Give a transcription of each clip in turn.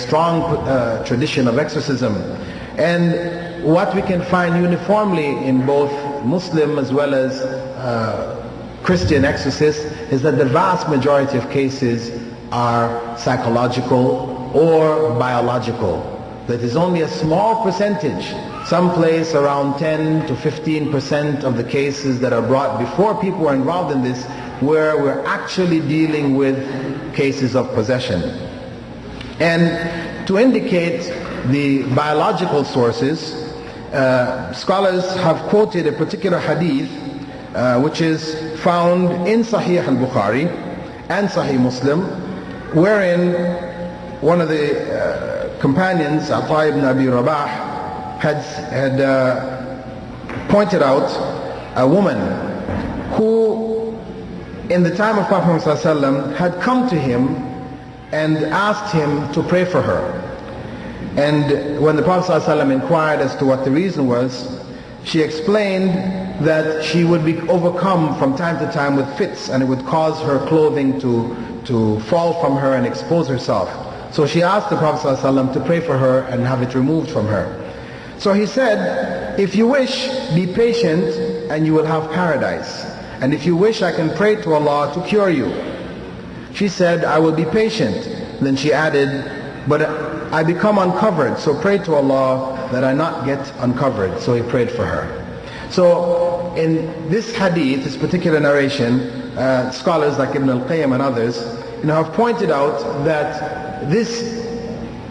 strong tradition of exorcism. And what we can find uniformly in both Muslim as well as Christian exorcists is that the vast majority of cases are psychological or biological. That is only a small percentage, someplace around 10 to 15% of the cases that are brought before people are involved in this, where we're actually dealing with cases of possession. And to indicate the biological sources, scholars have quoted a particular hadith which is found in Sahih al-Bukhari and Sahih Muslim, wherein one of the companions, Ata ibn Abi Rabah, had pointed out a woman who in the time of Prophet ﷺ had come to him and asked him to pray for her. And when the Prophet ﷺ inquired as to what the reason was, she explained that she would be overcome from time to time with fits, and it would cause her clothing to fall from her and expose herself. So she asked the Prophet ﷺ to pray for her and have it removed from her. So he said, if you wish, be patient and you will have paradise. And if you wish, I can pray to Allah to cure you. She said, I will be patient. Then she added, but I become uncovered, so pray to Allah that I not get uncovered. So he prayed for her. So in this hadith, this particular narration, scholars like Ibn al-Qayyim and others have pointed out that this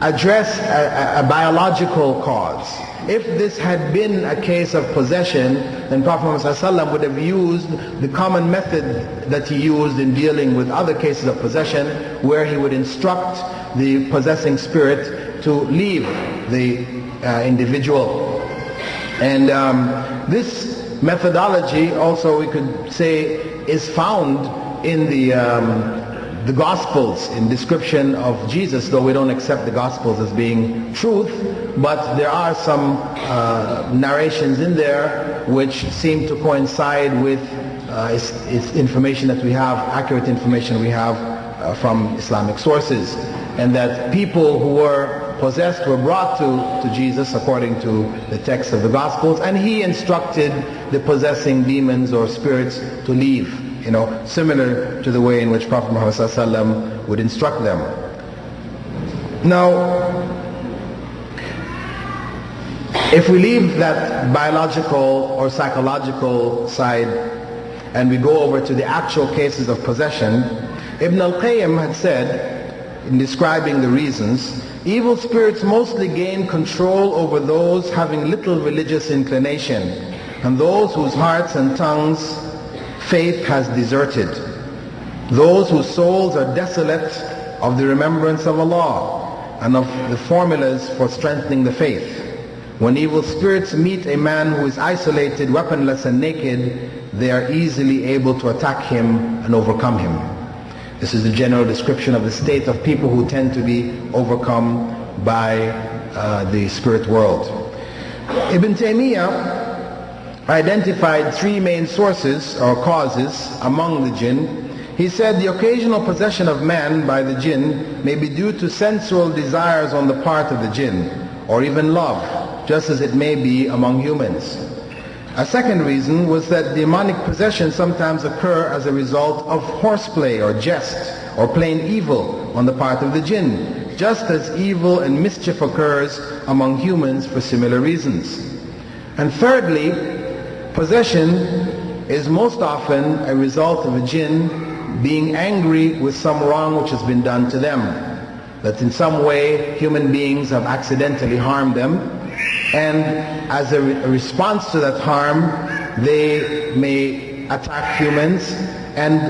addressed a biological cause. If this had been a case of possession, then Prophet Muhammad ﷺ would have used the common method that he used in dealing with other cases of possession, where he would instruct the possessing spirit to leave the individual. And this methodology also, we could say, is found in the Gospels in description of Jesus, though we don't accept the Gospels as being truth, but there are some narrations in there which seem to coincide with it's information that we have, accurate information we have from Islamic sources, and that people who were possessed were brought to Jesus according to the text of the Gospels, and he instructed the possessing demons or spirits to leave, similar to the way in which Prophet Muhammad ﷺ would instruct them. Now, if we leave that biological or psychological side and we go over to the actual cases of possession, Ibn al-Qayyim had said, in describing the reasons, evil spirits mostly gain control over those having little religious inclination, and those whose hearts and tongues faith has deserted, those whose souls are desolate of the remembrance of Allah and of the formulas for strengthening the faith. When evil spirits meet a man who is isolated, weaponless and naked, they are easily able to attack him and overcome him. This is the general description of the state of people who tend to be overcome by the spirit world. Ibn Taymiyyah identified three main sources or causes among the jinn. He said the occasional possession of man by the jinn may be due to sensual desires on the part of the jinn, or even love, just as it may be among humans. A second reason was that demonic possession sometimes occur as a result of horseplay or jest or plain evil on the part of the jinn, just as evil and mischief occurs among humans for similar reasons. And thirdly, possession is most often a result of a jinn being angry with some wrong which has been done to them, that in some way human beings have accidentally harmed them, and as a response to that harm they may attack humans. And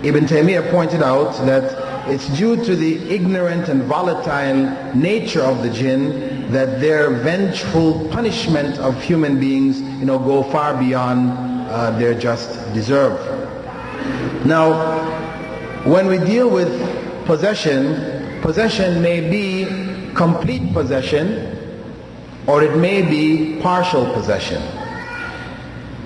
Ibn Taymiyyah pointed out that it's due to the ignorant and volatile nature of the jinn that their vengeful punishment of human beings go far beyond their just deserve. Now, when we deal with possession, possession may be complete possession, or it may be partial possession.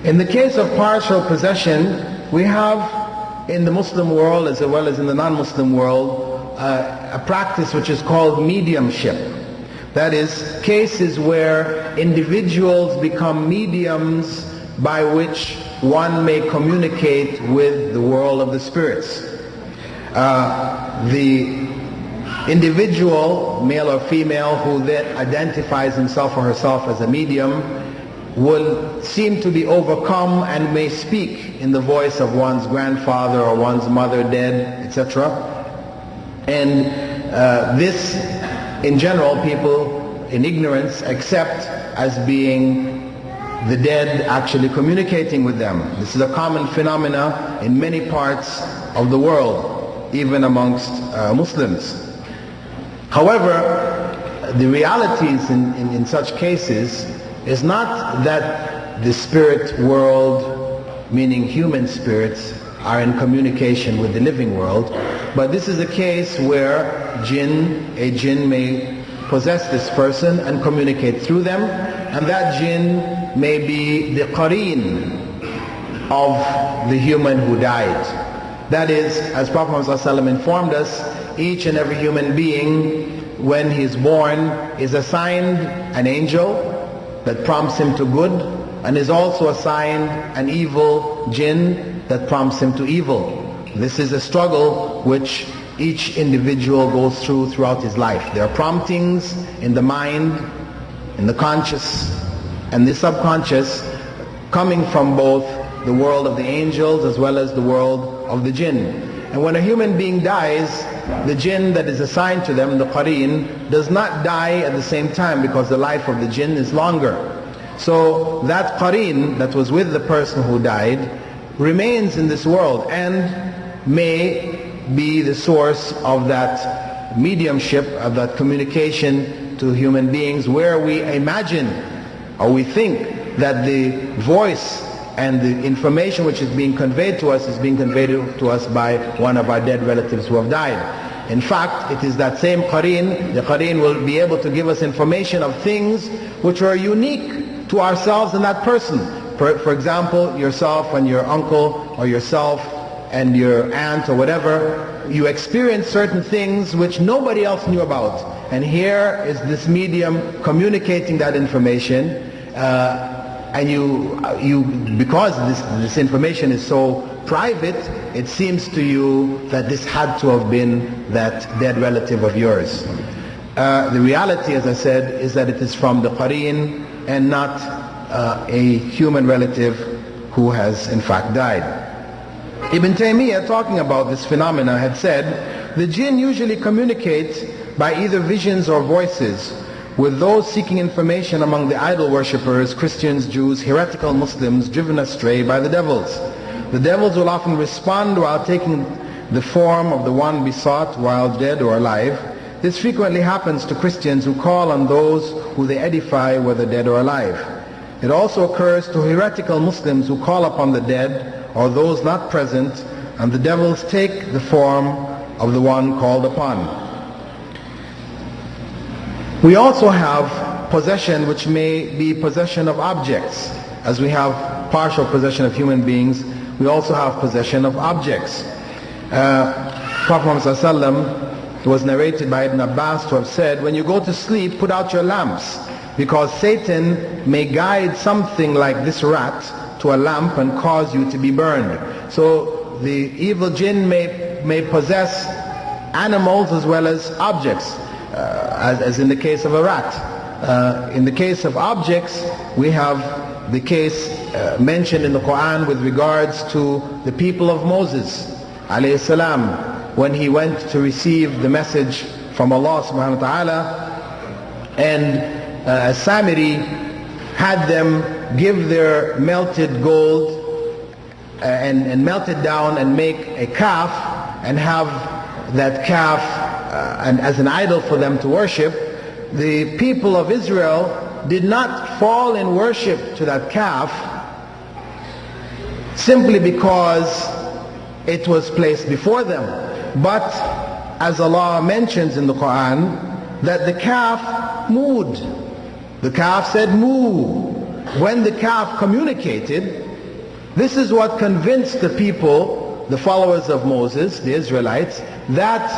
In the case of partial possession, we have in the Muslim world as well as in the non-Muslim world a practice which is called mediumship. That is, cases where individuals become mediums by which one may communicate with the world of the spirits. The individual, male or female, who then identifies himself or herself as a medium will seem to be overcome and may speak in the voice of one's grandfather or one's mother dead, etc. And this, in general, people in ignorance accept as being the dead actually communicating with them. This is a common phenomena in many parts of the world, even amongst Muslims. However, the realities in such cases is not that the spirit world, meaning human spirits, are in communication with the living world, but this is a case where a jinn may possess this person and communicate through them, and that jinn may be the qareen of the human who died. That is, as Prophet ﷺ informed us, each and every human being, when he is born, is assigned an angel that prompts him to good, and is also assigned an evil jinn that prompts him to evil. This is a struggle which each individual goes through throughout his life. There are promptings in the mind, in the conscious, and the subconscious, coming from both the world of the angels as well as the world of the jinn. And when a human being dies, the jinn that is assigned to them, the qareen, does not die at the same time, because the life of the jinn is longer. So that qareen that was with the person who died remains in this world and may be the source of that mediumship, of that communication to human beings, where we imagine or we think that the voice and the information which is being conveyed to us is being conveyed to us by one of our dead relatives who have died. In fact, it is that same qareen, the qareen will be able to give us information of things which are unique to ourselves and that person. For example, yourself and your uncle, or yourself and your aunt or whatever, you experience certain things which nobody else knew about. And here is this medium communicating that information, and because this information is so private, it seems to you that this had to have been that dead relative of yours. The reality, as I said, is that it is from the qareen and not a human relative who has in fact died. Ibn Taymiyyah, talking about this phenomena, had said, the jinn usually communicate by either visions or voices with those seeking information among the idol worshippers, Christians, Jews, heretical Muslims driven astray by the devils. The devils will often respond while taking the form of the one besought while dead or alive. This frequently happens to Christians who call on those who they edify, whether dead or alive. It also occurs to heretical Muslims who call upon the dead or those not present, and the devils take the form of the one called upon. We also have possession which may be possession of objects. As we have partial possession of human beings, we also have possession of objects. Prophet Muhammad ﷺ, it was narrated by Ibn Abbas to have said, when you go to sleep, put out your lamps, because Satan may guide something like this rat to a lamp and cause you to be burned. So the evil jinn may possess animals as well as objects, as in the case of a rat. In the case of objects, we have the case mentioned in the Quran with regards to the people of Moses alayhi salam, when he went to receive the message from Allah subhanahu wa ta'ala, and Samiri had them give their melted gold and melt it down and make a calf and have that calf and as an idol for them to worship. The people of Israel did not fall in worship to that calf simply because it was placed before them, but as Allah mentions in the Quran, that the calf mooed. The calf said moo. When the calf communicated, this is what convinced the people, the followers of Moses, the Israelites, that